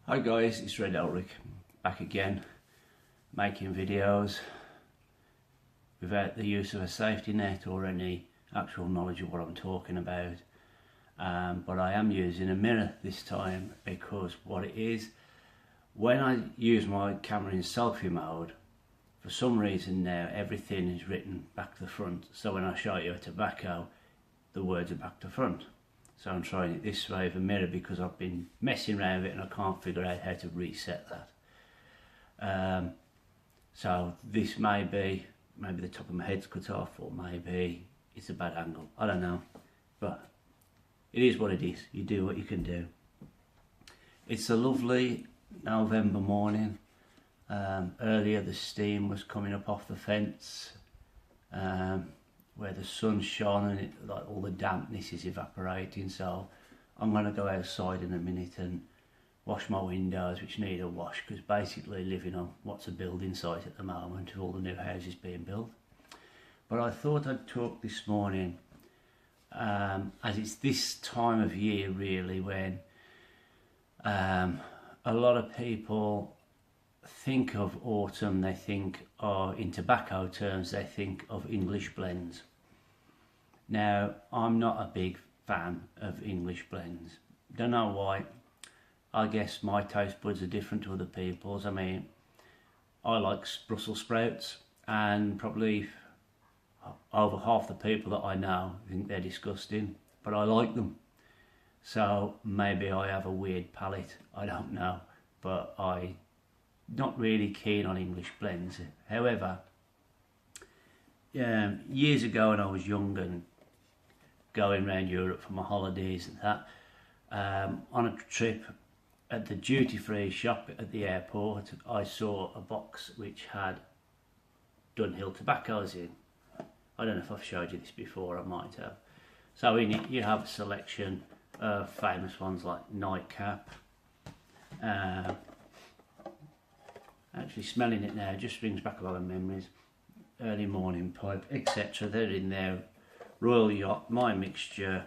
Hi guys, it's Red Elric back again, making videos without the use of a safety net or any actual knowledge of what I'm talking about. But I am using a mirror this time because what it is, when I use my camera in selfie mode, for some reason now everything is written back to the front. So when I show you a tobacco, the words are back to front. So I'm trying it this way with a mirror because I've been messing around with it and I can't figure out how to reset that. So this may be, maybe the top of my head's cut off, or maybe it's a bad angle. I don't know, but it is what it is. You do what you can do. It's a lovely November morning. Earlier the steam was coming up off the fence. Where the sun shone and like all the dampness is evaporating, so I'm going to go outside in a minute and wash my windows, which need a wash because basically living on what's a building site at the moment with all the new houses being built. But I thought I'd talk this morning as it's this time of year really when a lot of people think of autumn, they think, or in tobacco terms, they think of English blends. Now, I'm not a big fan of English blends. Don't know why. I guess my taste buds are different to other people's. I mean, I like Brussels sprouts, and probably over half the people that I know think they're disgusting, but I like them. So maybe I have a weird palate, I don't know, but I'm not really keen on English blends. However, years ago when I was young and going around Europe for my holidays and that, on a trip at the duty-free shop at the airport, I saw a box which had Dunhill tobaccos in. I don't know if I've showed you this before, I might have. So in it you have a selection of famous ones like Nightcap. Actually smelling it now just brings back a lot of memories. Early Morning Pipe, etc. They're in there. Royal Yacht, My Mixture,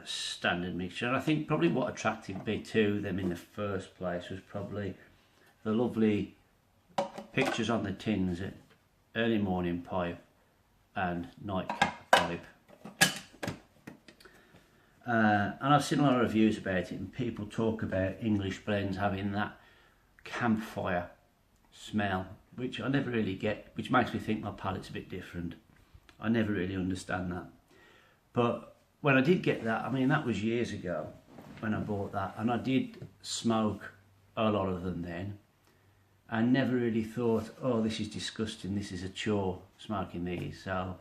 Standard Mixture. And I think probably what attracted me to them in the first place was probably the lovely pictures on the tins at Early Morning Pipe and Nightcap Pipe. And I've seen a lot of reviews about it, and people talk about English blends having that campfire smell, which I never really get, which makes me think my palate's a bit different. I never really understand that. But when I did get that, I mean, that was years ago when I bought that, and I did smoke a lot of them then. I never really thought, oh, this is disgusting, this is a chore smoking these. So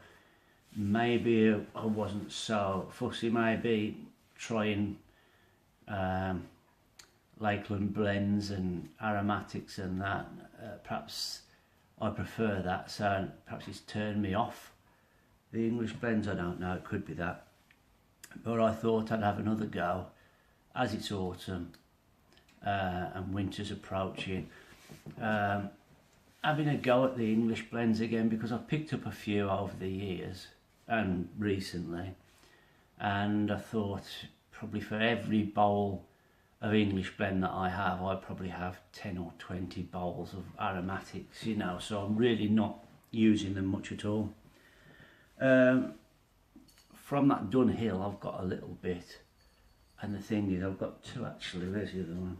maybe I wasn't so fussy. Maybe trying Lakeland blends and aromatics and that, perhaps I prefer that, so perhaps it's turned me off the English blends. I don't know, it could be that, but I thought I'd have another go as it's autumn and winter's approaching, having a go at the English blends again, because I've picked up a few over the years and recently, and I thought probably for every bowl of English blend that I have, I probably have 10 or 20 bowls of aromatics, you know, so I'm really not using them much at all. From that Dunhill I've got a little bit, and the thing is I've got two actually. Where's the other one?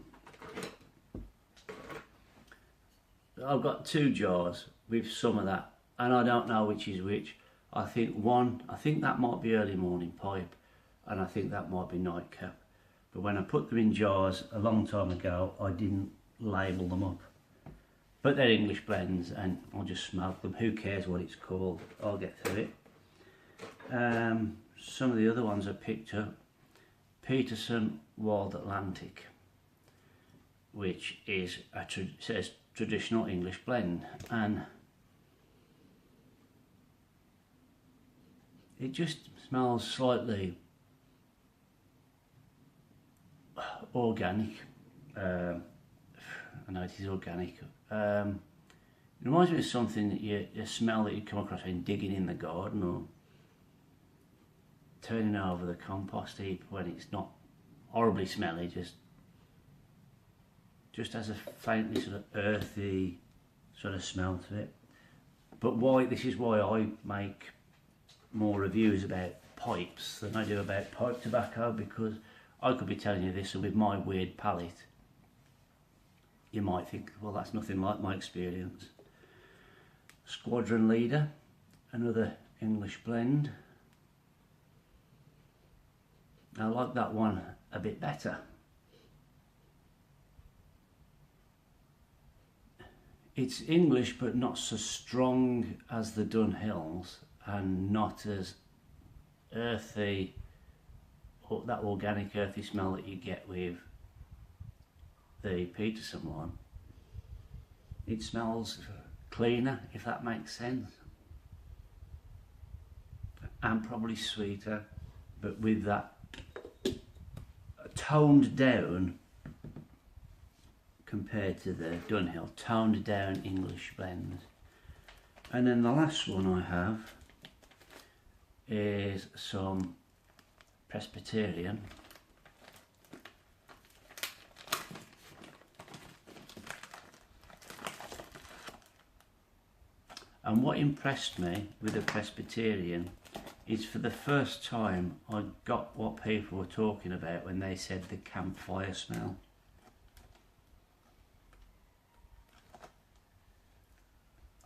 I've got 2 jars with some of that, and I don't know which is which. I think that might be Early Morning Pipe, and I think that might be Nightcap. But when I put them in jars a long time ago, I didn't label them up. But they're English blends, and I'll just smoke them. Who cares what it's called? I'll get through it. Some of the other ones I picked up, Peterson Wild Atlantic, which is says traditional English blend, and it just smells slightly organic. I know it is organic. It reminds me of something that you smell that you come across when digging in the garden or turning over the compost heap when it's not horribly smelly, just just has a faintly sort of earthy sort of smell to it. But why? This is why I make more reviews about pipes than I do about pipe tobacco, because I could be telling you this, and with my weird palate, you might think, well, that's nothing like my experience. Squadron Leader, another English blend. I like that one a bit better. It's English, but not so strong as the Dunhills, and not as earthy, or that organic earthy smell that you get with the Peterson one. It smells cleaner, if that makes sense, and probably sweeter, but with that toned down compared to the Dunhill, toned down English blends. And then the last one I have is some Presbyterian. And what impressed me with the Presbyterian is, for the first time I got what people were talking about when they said the campfire smell.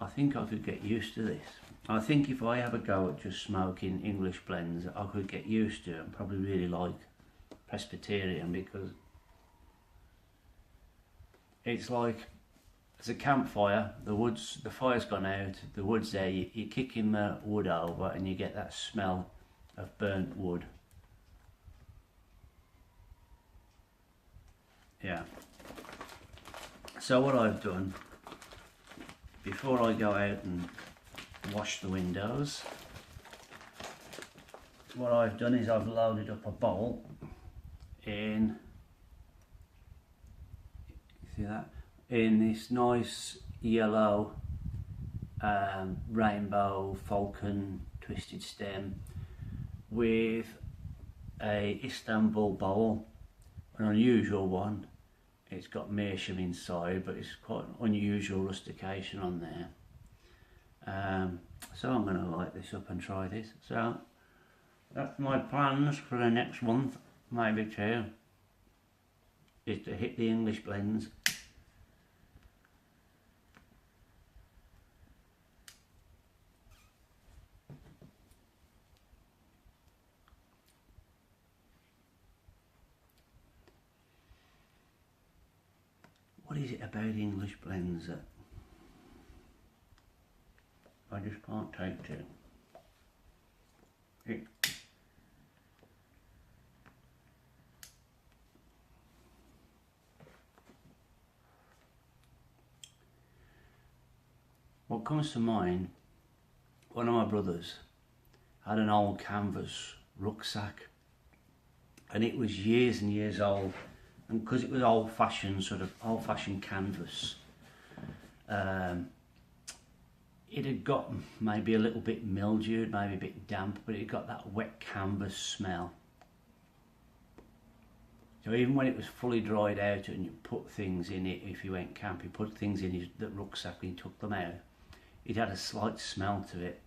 I think I could get used to this. I think if I have a go at just smoking English blends, I could get used to it and probably really like Presbyterian, because it's like, it's a campfire, the fire's gone out, the wood's there, you're kicking the wood over and you get that smell of burnt wood. Yeah. So what I've done, before I go out and wash the windows, what I've done is I've loaded up a bowl in, see that, in this nice yellow rainbow falcon twisted stem, with a Istanbul bowl, an unusual one. It's got meerschaum inside, but it's quite an unusual rustication on there. So I'm going to light this up and try this. So that's my plans for the next month, maybe two, is to hit the English blends. What is it about English blends that I just can't take to? What comes to mind, one of my brothers had an old canvas rucksack, and it was years and years old, and because it was old-fashioned, sort of old-fashioned canvas, it had got maybe a little bit mildewed, maybe a bit damp, but it got that wet canvas smell. So even when it was fully dried out and you put things in it, if you went camping, put things in the rucksack and you took them out, it had a slight smell to it.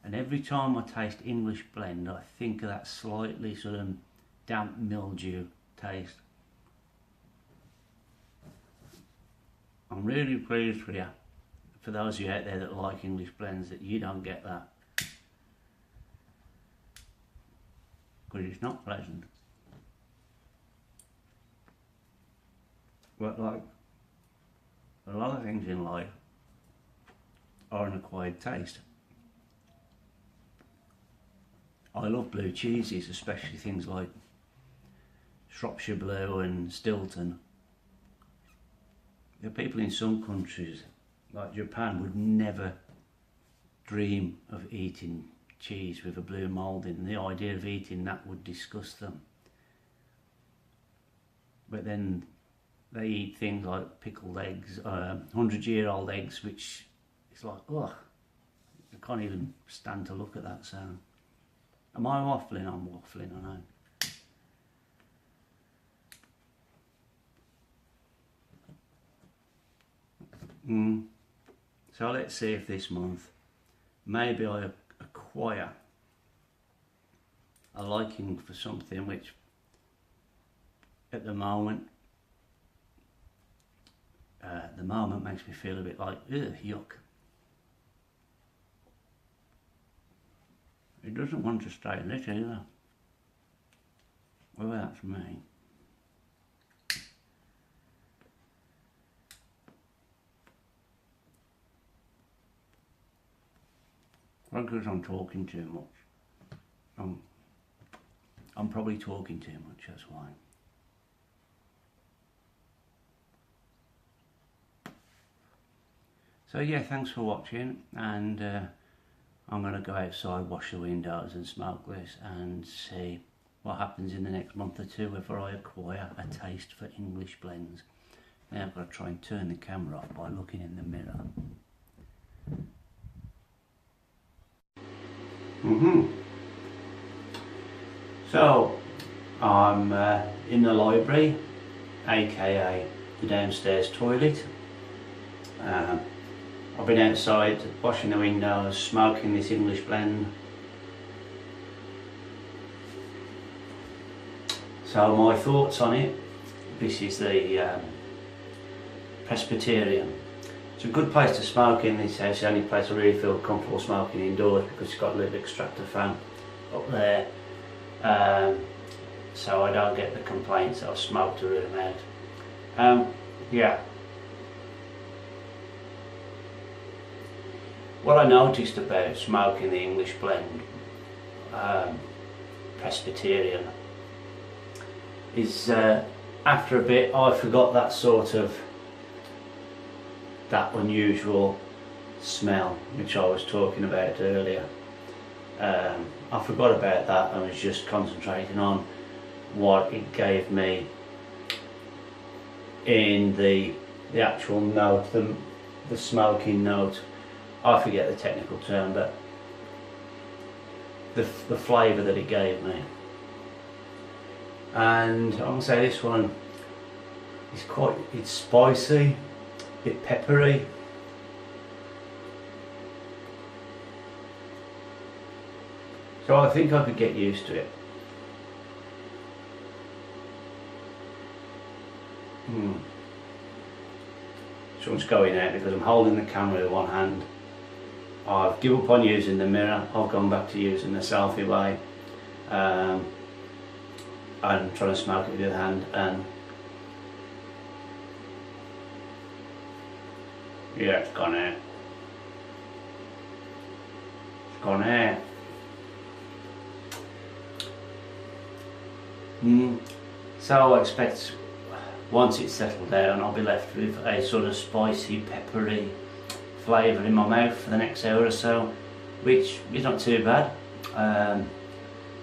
And every time I taste English blend, I think of that slightly sort of damp mildew taste. I'm really pleased for you, for those of you out there that like English blends, that you don't get that, because it's not pleasant. But like a lot of things in life are an acquired taste. I love blue cheeses, especially things like Shropshire Blue and Stilton. The people in some countries, like Japan, would never dream of eating cheese with a blue moulding, and the idea of eating that would disgust them. But then they eat things like pickled eggs, 100-year-old eggs, which is like, ugh, I can't even stand to look at that. So, am I waffling? I'm waffling, I know. So let's see if this month maybe I acquire a liking for something which at the moment makes me feel a bit like, ugh, yuck. It doesn't want to stay lit either. Well, that's me. Well, because I'm talking too much. I'm probably talking too much, that's why. So yeah, thanks for watching, and I'm going to go outside, wash the windows and smoke this and see what happens in the next month or two, whether I acquire a taste for English blends. Now I've got to try and turn the camera off by looking in the mirror. So I'm in the library, aka the downstairs toilet. I've been outside washing the windows, smoking this English blend. So my thoughts on it: this is the Presbyterian. It's a good place to smoke in this house. The only place I really feel comfortable smoking indoors, because it's got a little extractor fan up there, so I don't get the complaints that I've smoked the room out. Yeah. What I noticed about smoking the English blend Presbyterian is after a bit I forgot that sort of that unusual smell which I was talking about earlier. I forgot about that. I was just concentrating on what it gave me in the actual note, the smoking note. I forget the technical term, but the flavour that it gave me. And I'm going to say this one is it's spicy, a bit peppery. So I think I could get used to it. Someone's going out because I'm holding the camera with one hand. I've given up on using the mirror. I've gone back to using the selfie way. I'm trying to smoke it with the other hand, and yeah, it's gone out. It's gone out. So I expect once it's settled down, I'll be left with a sort of spicy, peppery flavour in my mouth for the next hour or so, which is not too bad.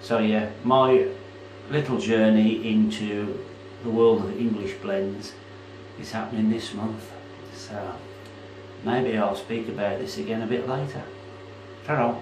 So yeah, my little journey into the world of English blends is happening this month. So maybe I'll speak about this again a bit later. Ta-ra.